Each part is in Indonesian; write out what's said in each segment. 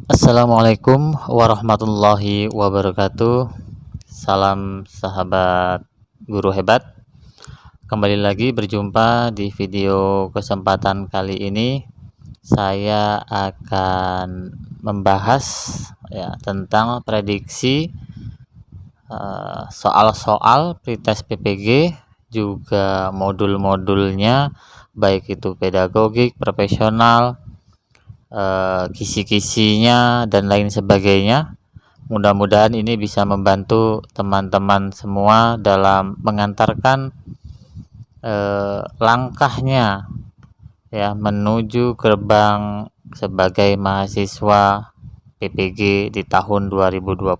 Assalamualaikum warahmatullahi wabarakatuh. Salam sahabat guru hebat. Kembali lagi berjumpa di video kesempatan kali ini. Saya akan membahas tentang prediksi soal-soal pretest PPG, juga modul-modulnya, baik itu pedagogik, profesional, kisi-kisinya dan lain sebagainya. Mudah-mudahan ini bisa membantu teman-teman semua dalam mengantarkan langkahnya menuju gerbang sebagai mahasiswa PPG di tahun 2022.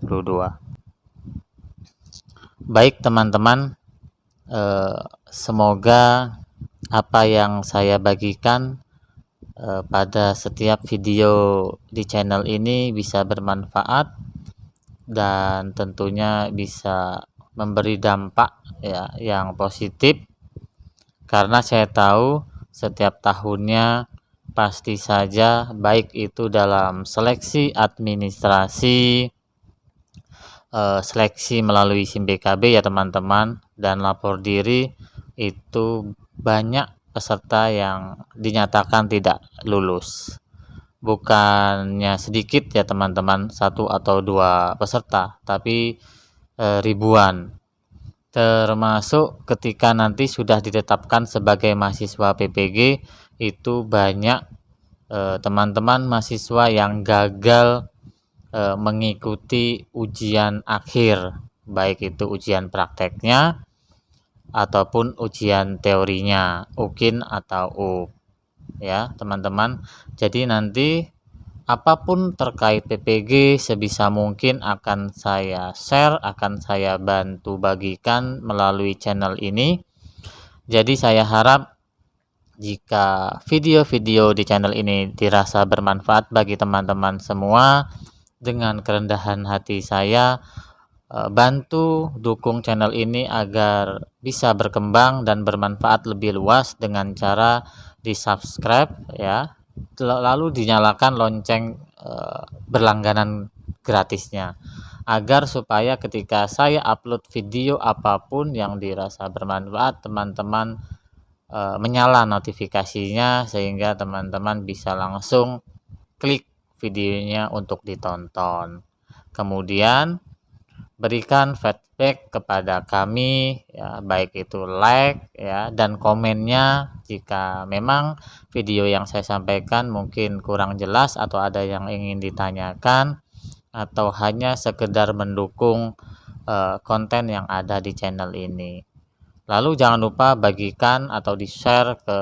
Baik teman-teman, semoga apa yang saya bagikan pada setiap video di channel ini bisa bermanfaat dan tentunya bisa memberi dampak yang positif, karena saya tahu setiap tahunnya pasti saja baik itu dalam seleksi administrasi, seleksi melalui SIM BKB ya teman-teman, dan lapor diri, itu banyak peserta yang dinyatakan tidak lulus. Bukannya sedikit ya teman-teman, 1 atau 2 peserta, tapi ribuan. Termasuk ketika nanti sudah ditetapkan sebagai mahasiswa PPG, itu banyak teman-teman mahasiswa yang gagal mengikuti ujian akhir, baik itu ujian prakteknya ataupun ujian teorinya, UKIN atau UP ya teman-teman. Jadi nanti apapun terkait PPG sebisa mungkin akan saya share, akan saya bantu bagikan melalui channel ini. Jadi saya harap jika video-video di channel ini dirasa bermanfaat bagi teman-teman semua, dengan kerendahan hati saya bantu dukung channel ini agar bisa berkembang dan bermanfaat lebih luas dengan cara di subscribe ya, lalu dinyalakan lonceng berlangganan gratisnya, agar supaya ketika saya upload video apapun yang dirasa bermanfaat, teman-teman menyala notifikasinya sehingga teman-teman bisa langsung klik videonya untuk ditonton. Kemudian berikan feedback kepada kami ya, baik itu like ya dan komennya jika memang video yang saya sampaikan mungkin kurang jelas atau ada yang ingin ditanyakan atau hanya sekedar mendukung konten yang ada di channel ini. Lalu jangan lupa bagikan atau di-share ke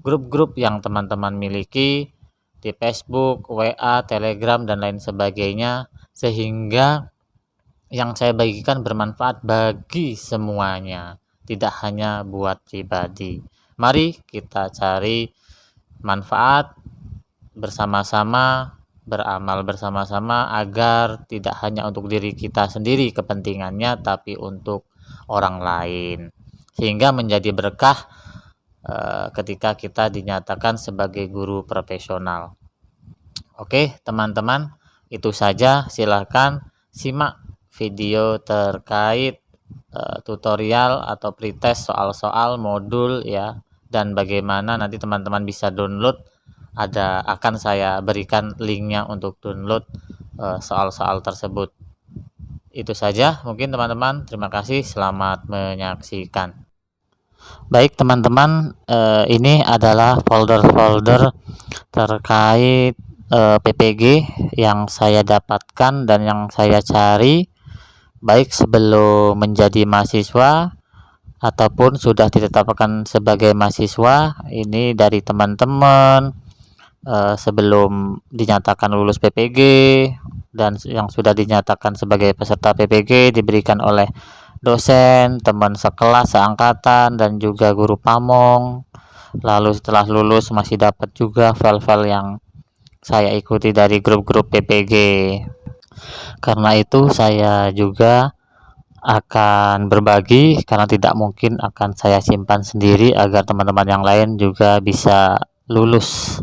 grup-grup yang teman-teman miliki di Facebook, WA, Telegram dan lain sebagainya, sehingga yang saya bagikan bermanfaat bagi semuanya, tidak hanya buat pribadi. Mari kita cari manfaat bersama-sama, beramal bersama-sama agar tidak hanya untuk diri kita sendiri kepentingannya, tapi untuk orang lain, sehingga menjadi berkah ketika kita dinyatakan sebagai guru profesional. Oke teman-teman, itu saja. Silakan simak video terkait tutorial atau pretest soal-soal modul ya, dan bagaimana nanti teman-teman bisa download. Akan saya berikan linknya untuk download soal-soal tersebut. Itu saja mungkin teman-teman. Terima kasih, selamat menyaksikan. Baik teman-teman, ini adalah folder-folder terkait PPG yang saya dapatkan dan yang saya cari, baik sebelum menjadi mahasiswa ataupun sudah ditetapkan sebagai mahasiswa. Ini dari teman-teman sebelum dinyatakan lulus PPG dan yang sudah dinyatakan sebagai peserta PPG, diberikan oleh dosen, teman sekelas, seangkatan, dan juga guru pamong. Lalu setelah lulus masih dapat juga file-file yang saya ikuti dari grup-grup PPG. Karena itu saya juga akan berbagi, karena tidak mungkin akan saya simpan sendiri agar teman-teman yang lain juga bisa lulus.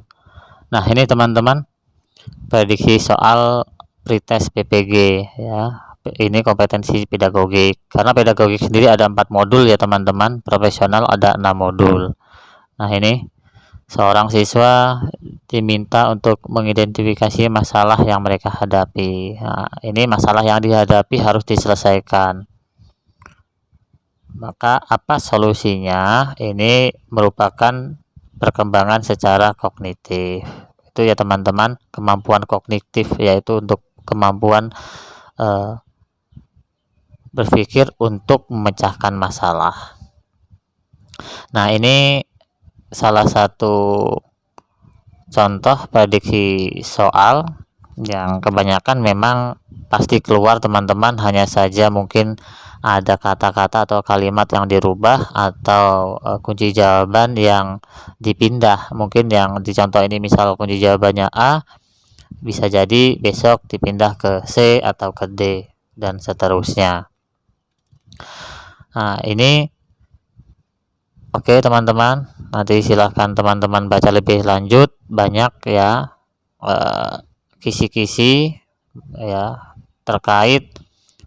Nah ini teman-teman, prediksi soal pretest PPG ya. Ini kompetensi pedagogik. Karena pedagogik sendiri ada 4 modul ya teman-teman, profesional ada 6 modul. Nah, ini seorang siswa diminta untuk mengidentifikasi masalah yang mereka hadapi. Nah, ini masalah yang dihadapi harus diselesaikan. Maka apa solusinya? Ini merupakan perkembangan secara kognitif. Itu ya teman-teman, kemampuan kognitif yaitu untuk kemampuan berpikir untuk memecahkan masalah. Nah, ini salah satu contoh prediksi soal yang kebanyakan memang pasti keluar teman-teman, hanya saja mungkin ada kata-kata atau kalimat yang dirubah atau kunci jawaban yang dipindah. Mungkin yang di contoh ini misal kunci jawabannya A, bisa jadi besok dipindah ke C atau ke D dan seterusnya. Nah, ini oke teman-teman, nanti silahkan teman-teman baca lebih lanjut, banyak ya kisi-kisi ya terkait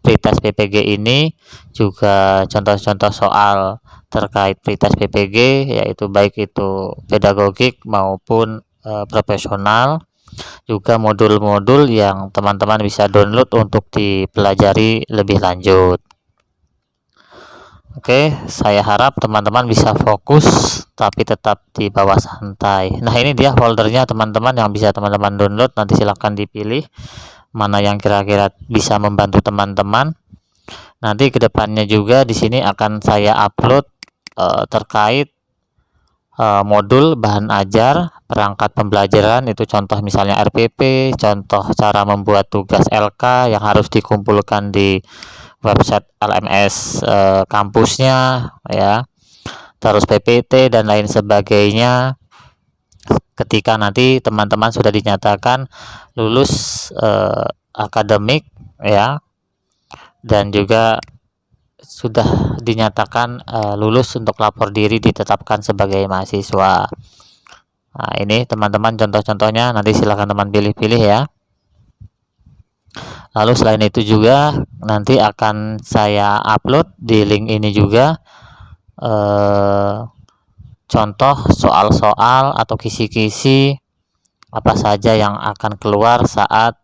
pretest PPG ini, juga contoh-contoh soal terkait pretest PPG, yaitu baik itu pedagogik maupun profesional, juga modul-modul yang teman-teman bisa download untuk dipelajari lebih lanjut. Oke, saya harap teman-teman bisa fokus tapi tetap di bawah santai. Nah, ini dia foldernya teman-teman yang bisa teman-teman download. Nanti silahkan dipilih mana yang kira-kira bisa membantu teman-teman. Nanti kedepannya juga di sini akan saya upload terkait modul bahan ajar, perangkat pembelajaran, itu contoh misalnya RPP, contoh cara membuat tugas LK yang harus dikumpulkan di website LMS kampusnya ya, terus PPT dan lain sebagainya. Ketika nanti teman-teman sudah dinyatakan lulus akademik ya, dan juga sudah dinyatakan lulus untuk lapor diri ditetapkan sebagai mahasiswa. Nah, ini teman-teman contoh-contohnya, nanti silahkan teman pilih-pilih ya. Lalu selain itu juga nanti akan saya upload di link ini juga contoh soal-soal atau kisi-kisi apa saja yang akan keluar saat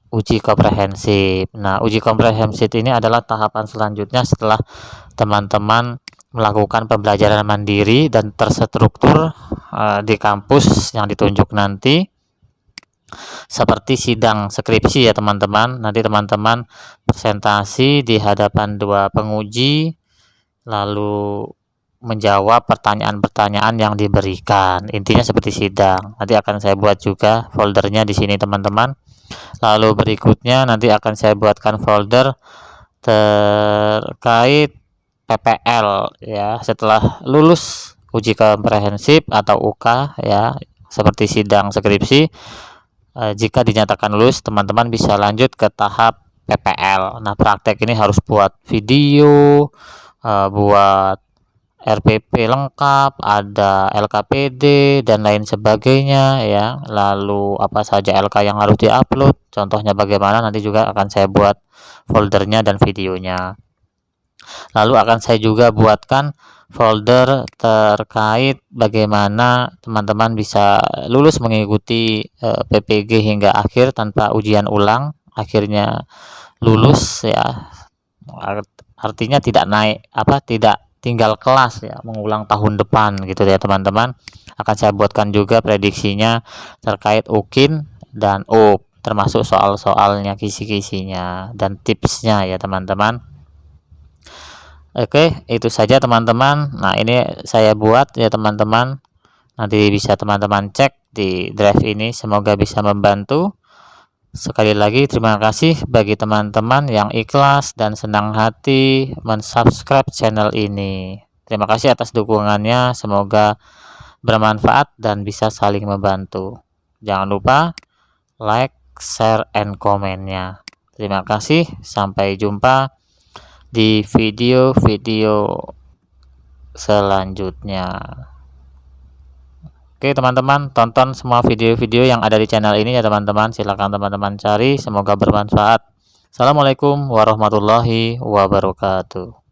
uji komprehensif. Nah, uji komprehensif ini adalah tahapan selanjutnya setelah teman-teman melakukan pembelajaran mandiri dan terstruktur di kampus yang ditunjuk nanti, seperti sidang skripsi ya teman-teman. Nanti teman-teman presentasi di hadapan 2 penguji, lalu menjawab pertanyaan-pertanyaan yang diberikan. Intinya seperti sidang. Nanti akan saya buat juga foldernya di sini teman-teman. Lalu berikutnya nanti akan saya buatkan folder terkait PPL ya, setelah lulus uji komprehensif atau UK ya, seperti sidang skripsi. Jika dinyatakan lulus, teman-teman bisa lanjut ke tahap PPL. Nah, praktek ini harus buat video, buat RPP lengkap, ada LKPD dan lain sebagainya ya. Lalu apa saja LK yang harus diupload, contohnya bagaimana, nanti juga akan saya buat foldernya dan videonya. Lalu akan saya juga buatkan folder terkait bagaimana teman-teman bisa lulus mengikuti PPG hingga akhir tanpa ujian ulang, akhirnya lulus ya. Artinya tidak tidak tinggal kelas ya, mengulang tahun depan gitu ya teman-teman. Akan saya buatkan juga prediksinya terkait UKIN dan UP, termasuk soal-soalnya, kisi-kisinya dan tipsnya ya teman-teman. Oke, itu saja teman-teman. Nah, ini saya buat ya teman-teman. Nanti bisa teman-teman cek di drive ini, semoga bisa membantu. Sekali lagi terima kasih bagi teman-teman yang ikhlas dan senang hati mensubscribe channel ini. Terima kasih atas dukungannya, semoga bermanfaat dan bisa saling membantu. Jangan lupa like, share, and komennya. Terima kasih, sampai jumpa di video-video selanjutnya. Oke teman-teman, tonton semua video-video yang ada di channel ini ya teman-teman. Silahkan teman-teman cari, semoga bermanfaat. Assalamualaikum warahmatullahi wabarakatuh.